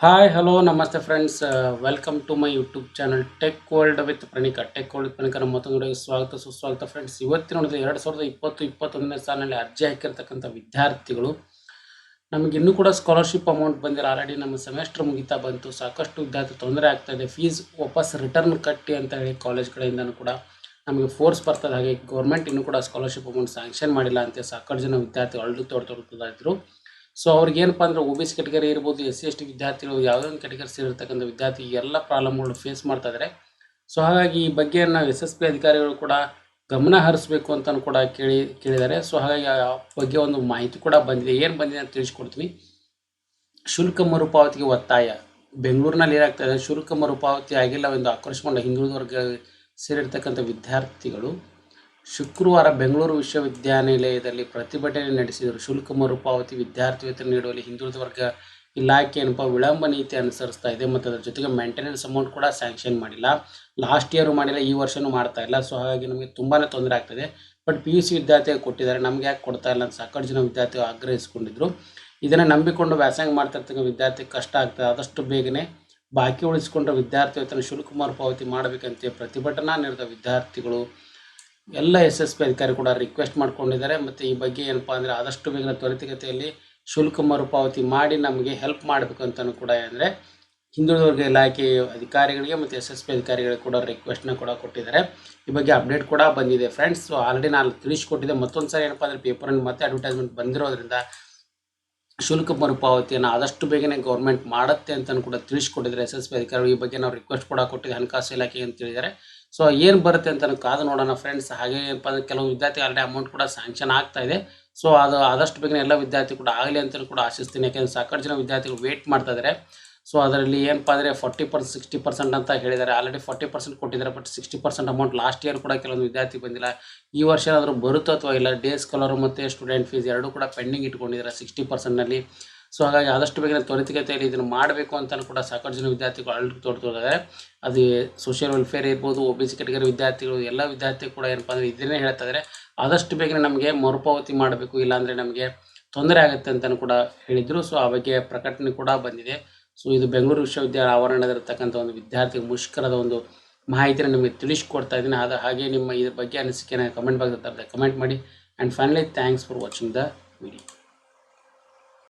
Hi hello ನಮಸ್ತೆ friends, welcome to my YouTube channel tech world with Praneeka. Tech world Praneeka ನಮ್ಮ ಮತ್ತೊಂದು ವಿಡಿಯೋಗೆ ಸ್ವಾಗತ ಸುಸ್ವಾಗತ ಫ್ರೆಂಡ್ಸ್. ಇವತ್ತಿನ ನೋಡಿದ್ರೆ 2020-21ನೇ ಸಾಲಿನಲ್ಲಿ ಅರ್ಜಿ ಹಾಕಿರ್ತಕ್ಕಂಥ ವಿದ್ಯಾರ್ಥಿಗಳು ನಮಗೆ ಇನ್ನೂ ಕೂಡ ಸ್ಕಾಲರ್ಶಿಪ್ ಅಮೌಂಟ್ ಬಂದಿಲ್ಲ. ಆಲ್ರೆಡಿ ನಮ್ಮ ಸೆಮೆಸ್ಟರ್ ಮುಗಿತಾ ಬಂತು. ಸಾಕಷ್ಟು ವಿದ್ಯಾರ್ಥಿ ತೊಂದರೆ ಆಗ್ತಾ ಇದೆ. ಫೀಸ್ ವಾಪಸ್ ರಿಟರ್ನ್ ಕಟ್ಟಿ ಅಂತ ಹೇಳಿ ಕಾಲೇಜ್ ಕಡೆಯಿಂದನೂ ಕೂಡ ನಮಗೆ ಫೋರ್ಸ್ ಬರ್ತದೆ. ಹಾಗೆ ಗೌರ್ಮೆಂಟ್ ಇನ್ನೂ ಕೂಡ ಸ್ಕಾಲರ್ಶಿಪ್ ಅಮೌಂಟ್ ಸ್ಯಾಂಕ್ಷನ್ ಮಾಡಿಲ್ಲ ಅಂತ ಸಾಕಷ್ಟು ಜನ ವಿದ್ಯಾರ್ಥಿಗಳು ಅಳ್ಳು ತೋಡ್ತಿದ್ರು. ಸೊ ಅವ್ರಿಗೆ ಏನಪ್ಪ ಅಂದರೆ OBC ಕೆಟಗರಿ ಇರ್ಬೋದು, SC ST ವಿದ್ಯಾರ್ಥಿಗಳು ಯಾವುದೇ ಒಂದು ಕೆಟಗರಿ ಸೇರಿರ್ತಕ್ಕಂಥ ವಿದ್ಯಾರ್ಥಿ ಎಲ್ಲ ಪ್ರಾಬ್ಲಮ್ಗಳು ಫೇಸ್ ಮಾಡ್ತಾ ಇದ್ದಾರೆ. ಸೊ ಹಾಗಾಗಿ ಈ ಬಗ್ಗೆ ನಾವು SSP ಅಧಿಕಾರಿಗಳು ಕೂಡ ಗಮನ ಹರಿಸಬೇಕು ಅಂತಲೂ ಕೂಡ ಕೇಳಿದ್ದಾರೆ. ಸೊ ಹಾಗಾಗಿ ಆ ಬಗ್ಗೆ ಒಂದು ಮಾಹಿತಿ ಕೂಡ ಬಂದಿದೆ. ಏನು ಬಂದಿದೆ ಅಂತ ತಿಳಿಸ್ಕೊಡ್ತೀನಿ. ಶುಲ್ಕ ಮರುಪಾವತಿಗೆ ಒತ್ತಾಯ. ಬೆಂಗಳೂರಿನಲ್ಲಿ ಏನಾಗ್ತಾ ಇದೆ, ಶುಲ್ಕ ಮರುಪಾವತಿ ಆಗಿಲ್ಲ ಎಂದು ಆಕ್ರೋಶಗೊಂಡ ಹಿಂದುಳಿದ ವರ್ಗ ಸೇರಿರ್ತಕ್ಕಂಥ ವಿದ್ಯಾರ್ಥಿಗಳು ಶುಕ್ರವಾರ ಬೆಂಗಳೂರು ವಿಶ್ವವಿದ್ಯಾನಿಲಯದಲ್ಲಿ ಪ್ರತಿಭಟನೆ ನಡೆಸಿದರು. ಶುಲ್ಕ ಮರುಪಾವತಿ, ವಿದ್ಯಾರ್ಥಿ ವೇತನ ನೀಡುವಲ್ಲಿ ಹಿಂದುಳಿದ ವರ್ಗ ಇಲಾಖೆ ವಿಳಂಬ ನೀತಿ ಅನುಸರಿಸ್ತಾ ಇದೆ ಮತ್ತು ಅದರ ಜೊತೆಗೆ ಮೇಂಟೆನೆನ್ಸ್ ಅಮೌಂಟ್ ಕೂಡ ಸ್ಯಾಂಕ್ಷನ್ ಮಾಡಿಲ್ಲ. ಲಾಸ್ಟ್ ಇಯರ್ ಮಾಡಿಲ್ಲ, ಈ ವರ್ಷನೂ ಮಾಡ್ತಾ ಇಲ್ಲ. ಸೊ ಹಾಗಾಗಿ ನಮಗೆ ತುಂಬಾ ತೊಂದರೆ ಆಗ್ತದೆ. ಬಟ್ PUC ವಿದ್ಯಾರ್ಥಿಗಳು ಕೊಟ್ಟಿದ್ದಾರೆ, ನಮಗೆ ಯಾಕೆ ಕೊಡ್ತಾ ಇಲ್ಲ ಅಂತ ಸಾಕಷ್ಟು ಜನ ವಿದ್ಯಾರ್ಥಿಗಳು ಆಗ್ರಹಿಸಿಕೊಂಡಿದ್ರು. ಇದನ್ನು ನಂಬಿಕೊಂಡು ವ್ಯಾಸಂಗ ಮಾಡ್ತಿರ್ತಕ್ಕಂಥ ವಿದ್ಯಾರ್ಥಿ ಕಷ್ಟ ಆಗ್ತದೆ. ಆದಷ್ಟು ಬೇಗನೆ ಬಾಕಿ ಉಳಿಸಿಕೊಂಡ್ರೆ ವಿದ್ಯಾರ್ಥಿ ವೇತನ ಶುಲ್ಕ ಮರುಪಾವತಿ ಮಾಡಬೇಕಂತ ಪ್ರತಿಭಟನಾ ನಿರತ ವಿದ್ಯಾರ್ಥಿಗಳು ಎಲ್ಲ SSP ಅಧಿಕಾರಿ ಕೂಡ ರಿಕ್ವೆಸ್ಟ್ ಮಾಡ್ಕೊಂಡಿದ್ದಾರೆ. ಮತ್ತು ಈ ಬಗ್ಗೆ ಏನಪ್ಪ ಅಂದರೆ ಆದಷ್ಟು ಬೇಗ ತ್ವರಿತಗತಿಯಲ್ಲಿ ಶುಲ್ಕ ಮರುಪಾವತಿ ಮಾಡಿ ನಮಗೆ ಹೆಲ್ಪ್ ಮಾಡಬೇಕು ಅಂತಲೂ ಕೂಡ ಅಂದರೆ ಹಿಂದುಳಿದ ವರ್ಗ ಇಲಾಖೆ ಅಧಿಕಾರಿಗಳಿಗೆ ಮತ್ತು SSP ಅಧಿಕಾರಿಗಳಿಗೆ ಕೂಡ ರಿಕ್ವೆಸ್ಟ್ನ ಕೂಡ ಕೊಟ್ಟಿದ್ದಾರೆ. ಈ ಬಗ್ಗೆ ಅಪ್ಡೇಟ್ ಕೂಡ ಬಂದಿದೆ ಫ್ರೆಂಡ್ಸ್. ಸೊ ಆಲ್ರೆಡಿ ನಾನು ತಿಳಿಸ್ಕೊಟ್ಟಿದ್ದೆ. ಮತ್ತೊಂದು ಸಾರಿ ಏನಪ್ಪ ಅಂದರೆ ಪೇಪರಲ್ಲಿ ಮತ್ತೆ ಅಡ್ವರ್ಟೈಸ್ಮೆಂಟ್ ಬಂದಿರೋದ್ರಿಂದ ಶುಲ್ಕ ಮರುಪಾವತಿಯನ್ನು ಆದಷ್ಟು ಬೇಗನೆ ಗೌರ್ಮೆಂಟ್ ಮಾಡುತ್ತೆ ಅಂತಲೂ ಕೂಡ ತಿಳಿಸ್ಕೊಟ್ಟಿದ್ದಾರೆ SSP ಅಧಿಕಾರಿಗಳು. ಈ ಬಗ್ಗೆ ನಾವು ರಿಕ್ವೆಸ್ಟ್ ಕೂಡ ಕೊಟ್ಟಿದ್ದೆ ಹಣಕಾಸು ಇಲಾಖೆಗೆ ಅಂತ ಹೇಳಿದ್ದಾರೆ. ಸೊ ಏನು ಬರುತ್ತೆ ಅಂತ ಕಾದು ನೋಡೋಣ ಫ್ರೆಂಡ್ಸ್. ಹಾಗೆ ಏನಪ್ಪ ಅಂದರೆ ಕೆಲವು ವಿದ್ಯಾರ್ಥಿ ಆಲ್ರೆಡಿ ಅಮೌಂಟ್ ಕೂಡ ಸ್ಯಾಂಕ್ಷನ್ ಆಗ್ತಾ ಇದೆ. ಸೊ ಅದು ಆದಷ್ಟು ಬೇಗನೆ ಎಲ್ಲ ವಿದ್ಯಾರ್ಥಿ ಕೂಡ ಆಗಲಿ ಅಂತಲೂ ಕೂಡ ಆಶಿಸ್ತೀನಿ. ಯಾಕೆಂದರೆ ಸಾಕಷ್ಟು ಜನ ವಿದ್ಯಾರ್ಥಿಗಳು ವೇಟ್ ಮಾಡ್ತಾ ಇದ್ದಾರೆ. ಸೊ ಅದರಲ್ಲಿ ಏನಪ್ಪ ಅಂದರೆ 40% 60% ಅಂತ ಹೇಳಿದ್ದಾರೆ. ಆಲ್ರೆಡಿ 40% ಕೊಟ್ಟಿದ್ದಾರೆ. ಬಟ್ 60% ಅಮೌಂಟ್ ಲಾಸ್ಟ್ ಇಯರ್ ಕೂಡ ಕೆಲವೊಂದು ವಿದ್ಯಾರ್ಥಿ ಬಂದಿಲ್ಲ. ಈ ವರ್ಷ ಏನಾದರೂ ಬರುತ್ತೋ ಅಥವಾ ಇಲ್ಲ. ಡೇ ಸ್ಕಾಲರ್ ಮತ್ತು ಸ್ಟೂಡೆಂಟ್ ಫೀಸ್ ಎರಡೂ ಕೂಡ ಪೆಂಡಿಂಗ್ ಇಟ್ಕೊಂಡಿದ್ದಾರೆ 60%ನಲ್ಲಿ. ಸೊ ಹಾಗಾಗಿ ಆದಷ್ಟು ಬೇಗನೆ ತ್ವರಿತಗತಿಯಲ್ಲಿ ಇದನ್ನು ಮಾಡಬೇಕು ಅಂತಲೂ ಕೂಡ ಸಾಕಷ್ಟು ಜನ ವಿದ್ಯಾರ್ಥಿಗಳು ಅಳ್ಳು ತೋಡ್ತಿದ್ದಾರೆ. ಅದು ಸೋಷಿಯಲ್ ವೆಲ್ಫೇರ್ ಇರ್ಬೋದು, OBC ಕೆಟಗರಿ ವಿದ್ಯಾರ್ಥಿಗಳು ಎಲ್ಲ ವಿದ್ಯಾರ್ಥಿಗಳು ಕೂಡ ಏನಪ್ಪ ಅಂದರೆ ಇದನ್ನೇ ಹೇಳ್ತಾ ಇದ್ದಾರೆ. ಆದಷ್ಟು ಬೇಗನೆ ನಮಗೆ ಮರುಪಾವತಿ ಮಾಡಬೇಕು, ಇಲ್ಲಾಂದರೆ ನಮಗೆ ತೊಂದರೆ ಆಗುತ್ತೆ ಅಂತಲೂ ಕೂಡ ಹೇಳಿದರು. ಸೊ ಆ ಬಗ್ಗೆ ಪ್ರಕಟಣೆ ಕೂಡ ಬಂದಿದೆ. ಸೊ ಇದು ಬೆಂಗಳೂರು ವಿಶ್ವವಿದ್ಯಾಲಯ ಆವರಣದಲ್ಲಿರ್ತಕ್ಕಂಥ ಒಂದು ವಿದ್ಯಾರ್ಥಿ ಮುಷ್ಕರದ ಒಂದು ಮಾಹಿತಿಯನ್ನು ನಿಮಗೆ ತಿಳಿಸ್ಕೊಡ್ತಾ ಇದ್ದೀನಿ. ಹಾಗೆ ನಿಮ್ಮ ಇದ್ರ ಬಗ್ಗೆ ಅನಿಸಿಕೆನ ಕಮೆಂಟ್ ಬಾಕ್ಸ್ ಕಮೆಂಟ್ ಮಾಡಿ. And finally thanks for watching the video.